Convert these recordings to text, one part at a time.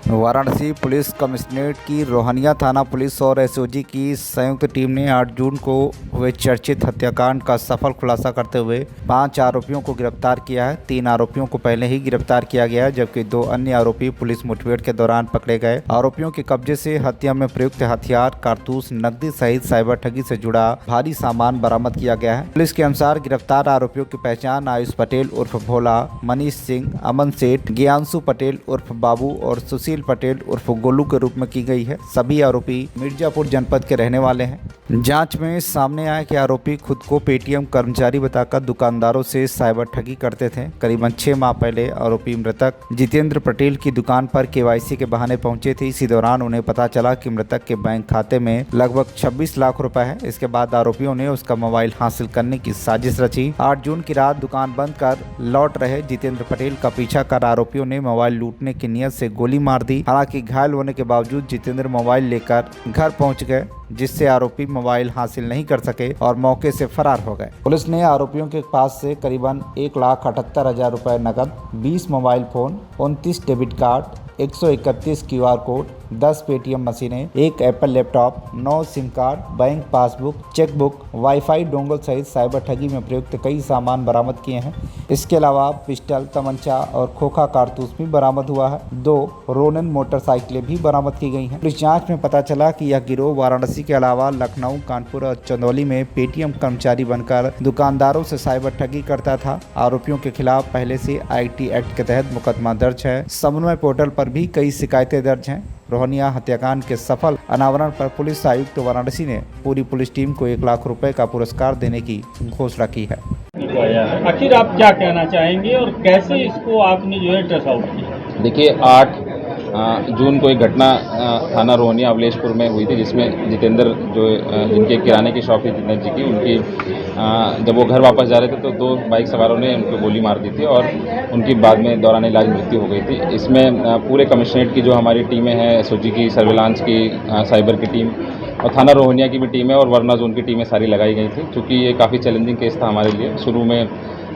Varanasi police commissionerate की रोहनिया थाना police और एसओजी की संयुक्त टीम ने 8 जून को हुए चर्चित हत्याकांड का सफल खुलासा करते हुए 5 आरोपियों को गिरफ्तार किया है। 3 आरोपियों को पहले ही गिरफ्तार किया गया है, जबकि 2 अन्य आरोपी पुलिस मुठभेड़ के दौरान पकड़े गए। आरोपियों के कब्जे से हत्या में प्रयुक्त हथियार, कारतूस, नकदी सहित साइबर ठगी से जुड़ा भारी सामान बरामद किया गया है। पुलिस के अनुसार गिरफ्तार आरोपियों की पहचान आयुष पटेल उर्फ भोला, मनीष सिंह, अमन सेठ, ज्ञानशु पटेल उर्फ बाबू और सुशील पटेल उर्फ गोलू के रूप में की गई है। सभी आरोपी मिर्जापुर जनपद के रहने वाले हैं। जांच में सामने आया कि आरोपी खुद को पेटीएम कर्मचारी बताकर दुकानदारों से साइबर ठगी करते थे। करीबन 6 माह पहले आरोपी मृतक जितेंद्र पटेल की दुकान पर केवाईसी के बहाने पहुंचे थे। इसी दौरान उन्हें पता चला कि मृतक के बैंक खाते में लगभग 26 लाख रुपए है। इसके बाद आरोपियों ने उसका मोबाइल हासिल करने की साजिश रची। 8 जून की रात दुकान बंद कर लौट रहे जितेंद्र पटेल का पीछा कर आरोपियों ने मोबाइल लूटने की नियत से गोली मार दी। हालांकि घायल होने के बावजूद जितेंद्र मोबाइल लेकर घर पहुंच गए, जिससे आरोपी मोबाइल हासिल नहीं कर सके और मौके से फरार हो गए। पुलिस ने आरोपियों के पास से करीबन 1,78,000 रुपए नकद, 20 mobile phone, 29 debit card, 131 QR code, 10 Paytm मशीनें, 1 Apple laptop, 9 SIM card, bank passbook, chequebook, wifi dongle सहित साइबर ठगी में प्रयुक्त कई सामान बरामद किए हैं। इसके अलावा पिस्टल, तमंचा और खोखा कारतूस भी बरामद हुआ है। 2 रोनिन मोटरसाइकिलें भी बरामद की गई हैं। पुलिस जांच में पता चला कि यह गिरोह वाराणसी के अलावा लखनऊ, कानपुर और चंदौली में पेटीएम कर्मचारी बनकर दुकानदारों से साइबर ठगी करता था। आरोपियों के खिलाफ पहले से IT एक्ट के तहत मुकदमा दर्ज है। समन्वय पोर्टल पर भी कई शिकायतें दर्ज हैं। रोहनिया हत्याकांड के सफल अनावरण पर पुलिस आयुक्त वाराणसी ने पूरी पुलिस टीम को 1 लाख रुपए का पुरस्कार देने की घोषणा की है। आखिर आप क्या कहना चाहेंगे और कैसे इसको आपने जो है ट्रेस आउट किया? देखिए, 8 जून को एक घटना थाना रोहनिया अवलेशपुर में हुई थी, जिसमें जितेंद्र जिनके किराने की शॉप थी जितेंद्र जी की, उनकी जब वो घर वापस जा रहे थे तो 2 बाइक सवारों ने उनको गोली मार दी थी और उनकी बाद में दौरान इलाज मृत्यु हो गई थी। इसमें पूरे कमिश्नरेट की जो हमारी टीमें हैं, एसओजी की, सर्विलांस की, साइबर की टीम और थाना रोहनिया की भी टीम है और वरना जोन की टीमें सारी लगाई गई थी। क्योंकि ये काफ़ी चैलेंजिंग केस था हमारे लिए। शुरू में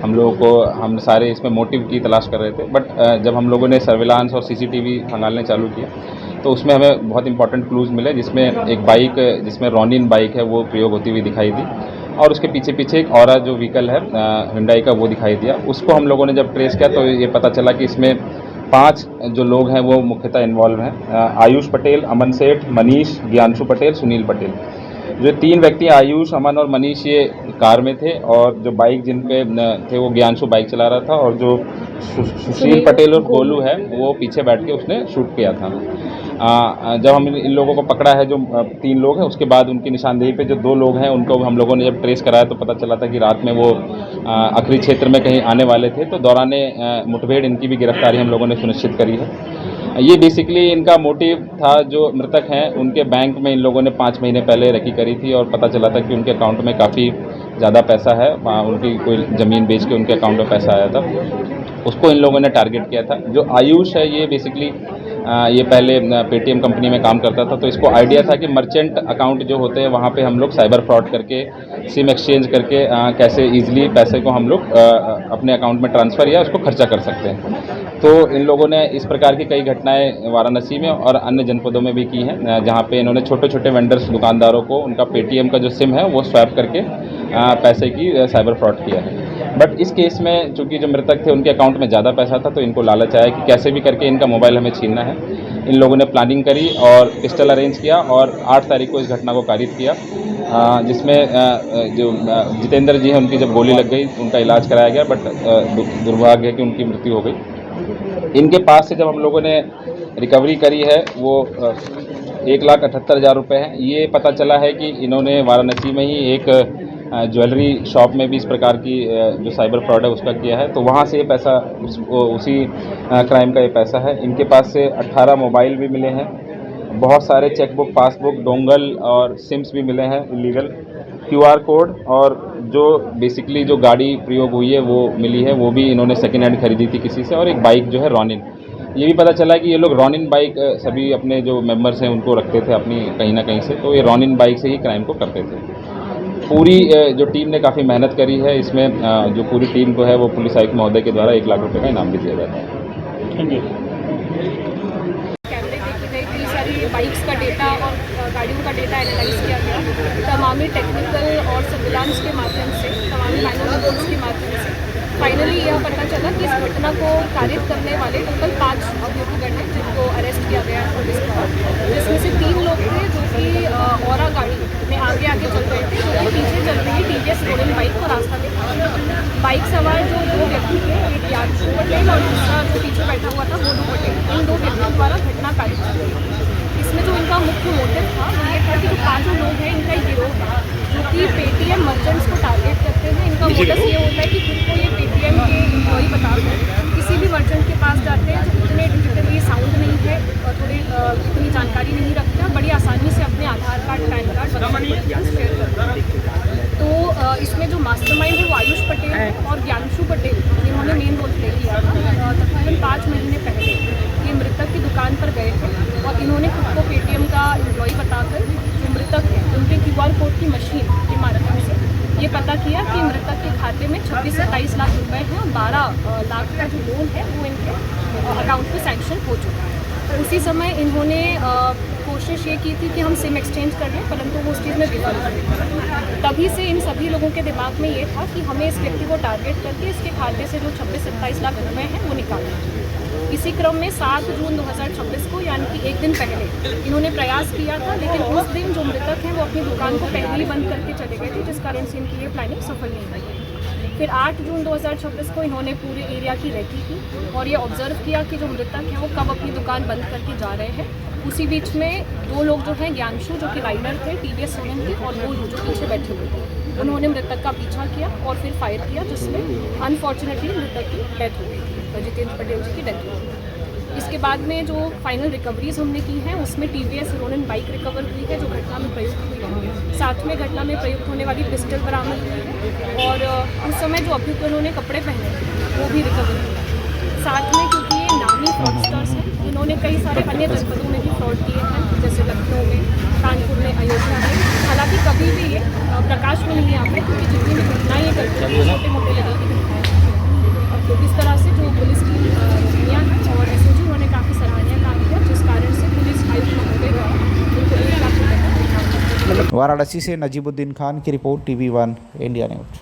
हम सारे इसमें मोटिव की तलाश कर रहे थे, बट जब हम लोगों ने सर्विलांस और CCTV खंगालने चालू किया तो उसमें हमें बहुत इंपॉर्टेंट क्लूज़ मिले, जिसमें एक बाइक, जिसमें रोनिन बाइक है, वो प्रयोग होती हुई दिखाई दी और उसके पीछे पीछे एक और जो व्हीकल है हुंडई का, वो दिखाई दिया। उसको हम लोगों ने जब ट्रेस किया तो ये पता चला कि इसमें 5 जो लोग हैं वो मुख्यतः इन्वॉल्व हैं। आयुष पटेल, अमन सेठ, मनीष, ज्ञानशु पटेल, सुनील पटेल। जो 3 व्यक्ति आयुष, अमन और मनीष ये कार में थे और जो बाइक जिन पे थे वो ज्ञानशु बाइक चला रहा था और जो सुशील पटेल और गोलू है वो पीछे बैठ के उसने शूट किया था। जब हम इन लोगों को पकड़ा है, जो 3 लोग हैं, उसके बाद उनकी निशानदेही पे जो 2 लोग हैं उनको हम लोगों ने जब ट्रेस कराया तो पता चला था कि रात में वो अखरी क्षेत्र में कहीं आने वाले थे। तो दौरान मुठभेड़ इनकी भी गिरफ्तारी हम लोगों ने सुनिश्चित करी है। ये बेसिकली इनका मोटिव था, जो मृतक हैं उनके बैंक में इन लोगों ने 5 महीने पहले रखी करी थी और पता चला था कि उनके अकाउंट में काफ़ी ज़्यादा पैसा है। उनकी कोई ज़मीन बेच के उनके अकाउंट में पैसा आया था, उसको इन लोगों ने टारगेट किया था। जो आयुष है ये बेसिकली ये पहले पेटीएम कंपनी में काम करता था, तो इसको आइडिया था कि मर्चेंट अकाउंट जो होते हैं वहाँ पे हम लोग साइबर फ्रॉड करके, सिम एक्सचेंज करके कैसे ईजिली पैसे को हम लोग अपने अकाउंट में ट्रांसफ़र या उसको खर्चा कर सकते हैं। तो इन लोगों ने इस प्रकार की कई घटनाएं वाराणसी में और अन्य जनपदों में भी की हैं, जहाँ पे इन्होंने छोटे छोटे वेंडर्स, दुकानदारों को उनका पेटीएम का जो सिम है वो स्वैप करके पैसे की साइबर फ्रॉड किया है। बट इस केस में चूंकि जो मृतक थे उनके अकाउंट में ज़्यादा पैसा था, तो इनको लालच आया कि कैसे भी करके इनका मोबाइल हमें छीनना है। इन लोगों ने प्लानिंग करी और पिस्टल अरेंज किया और 8 तारीख को इस घटना को कारित किया, जिसमें जो जितेंद्र जी हैं उनकी जब गोली लग गई, उनका इलाज कराया गया, बट दुर्भाग्य है कि उनकी मृत्यु हो गई। इनके पास से जब हम लोगों ने रिकवरी करी है वो 1,78,000 रुपये है। ये पता चला है कि इन्होंने वाराणसी में ही एक ज्वेलरी शॉप में भी इस प्रकार की जो साइबर फ्रॉड है उसका किया है, तो वहाँ से ये पैसा उसी क्राइम का ये पैसा है। इनके पास से 18 मोबाइल भी मिले हैं, बहुत सारे चेकबुक, पासबुक, डोंगल और सिम्स भी मिले हैं इलीगल, QR कोड, और जो बेसिकली जो गाड़ी प्रयोग हुई है वो मिली है, वो भी इन्होंने सेकेंड हैंड खरीदी थी किसी से, और एक बाइक जो है रोनिन। ये भी पता चला कि ये लोग रोनिन बाइक सभी अपने जो मेंबर्स हैं उनको रखते थे अपनी कहीं ना कहीं से, तो ये रोनिन बाइक से ही क्राइम को करते थे। पूरी जो टीम ने काफ़ी मेहनत करी है। इसमें जो पूरी टीम को है वो पुलिस आयुक्त महोदय के द्वारा 1 लाख रुपये का इनाम भी दिया जाता है। Thank you. बाइक्स का डेटा और गाड़ियों का डेटा एनालाइज किया गया। तमामी टेक्निकल और सर्विलांस के माध्यम से, तमामी मैनुअल रिपोर्ट्स के माध्यम से फाइनली यह पता चला कि इस घटना को कारित करने वाले टोटल 5 अभियुक्तगण हैं जिनको अरेस्ट किया गया है पुलिस द्वारा, जिसमें से 3 लोग थे जो कि औरा गाड़ी में आगे चल रहे थे, जो कि पीछे चल रही TVS रोनिन बाइक को रास्ता दिखा रहे थे। बाइक सवार जो 2 व्यक्ति थे, एक यादशु पटेल और दूसरा जो पीछे बैठा हुआ था गोलू पटेल, इन 2 व्यक्तियों द्वारा घटना कारित की गई। इसमें जो इनका मुख्य मोटिव था वो ये था कि जो 5 लोग हैं इनका एक गिरोह है जो कि पेटीएम मर्चेंट्स को टारगेट करते हैं। इनका मोटिव ये होता है कि खुद को ये पेटीएम के एम्प्लॉई बताकर किसी भी मर्चेंट के पास जाते हैं जो इतने डिजिटली साउंड नहीं है और थोड़ी इतनी जानकारी नहीं रखते हैं, बड़ी आसानी से अपने आधार कार्ड, पैन कार्ड शेयर करते हैं। तो इसमें जो मास्टरमाइंड है वो आयुष पटेल है और ज्ञानशु पटेल, इन्होंने मेन रोल प्ले किया था। तकरीबन 5 महीने पहले ये मृतक की दुकान पर गए थे और इन्होंने खुद को पेटीएम का एम्प्लॉय बताकर जो मृतक है उनके QR कोड की मशीन के माध्यम से ये पता किया कि मृतक के खाते में 26 से 27 लाख रुपए हैं और 12 लाख का जो लोन है वो इनके अकाउंट पे सैंक्शन हो चुका है। उसी समय इन्होंने कोशिश ये की थी कि हम सिम एक्सचेंज कर लें, परंतु वो उस चीज़ में विफल हुए। तभी से इन सभी लोगों के दिमाग में ये था कि हमें इस व्यक्ति को टारगेट करके इसके खाते से जो 26 से 27 लाख रुपए हैं वो निकालना। इसी क्रम में 7 जून 2026 को, यानी कि एक दिन पहले, इन्होंने प्रयास किया था, लेकिन उस दिन जो मृतक हैं वो अपनी दुकान को पहले ही बंद करके चले गए थे, जिस कारण से इनकी ये प्लानिंग सफल नहीं हुई। फिर 8 जून 2026 को इन्होंने पूरे एरिया की रेकी की और ये ऑब्जर्व किया कि जो मृतक हैं वो कब अपनी दुकान बंद करके जा रहे हैं। उसी बीच में 2 लोग जो हैं, ज्ञानशु जो कि राइडर थे TVS रोनिन के, और गोलू जो पीछे बैठे हुए थे, उन्होंने मृतक का पीछा किया और फिर फायर किया, जिसमें अनफॉर्चुनेटली मृतक की डेथ हो गई थी, जितेंद्र पटेल जी की डेथ हो गई। इसके बाद में जो फाइनल रिकवरीज हमने की हैं उसमें TVS रोनिन बाइक रिकवर हुई है जो घटना में प्रयुक्त हुई है। साथ में घटना में प्रयुक्त होने वाली पिस्टल बरामद हुई है और उस समय जो अभियुक्त उन्होंने कपड़े पहने वो भी रिकवर हुए। साथ में क्योंकि ये नामी फ्रॉडस्टर्स हैं, इन्होंने कई सारे अन्य जनपदों में भी फ्रॉड किए हैं, जैसे लखनऊ में, कानपुर में, अयोध्या में। हालांकि कभी भी ये प्रकाश में नहीं आते क्योंकि जितनी भी घटनाएँ ये करते हैं छोटे मोटे लेवल की घटनाएँ। तो इस तरह से जो पुलिस की नीतियाँ हैं और SOG उन्होंने काफ़ी सराहनीय काम किया, जिस कारण से पुलिस आयुक्त महोदय द्वारा वाराणसी से नजीबुद्दीन खान की रिपोर्ट, TV1 इंडिया न्यूज़।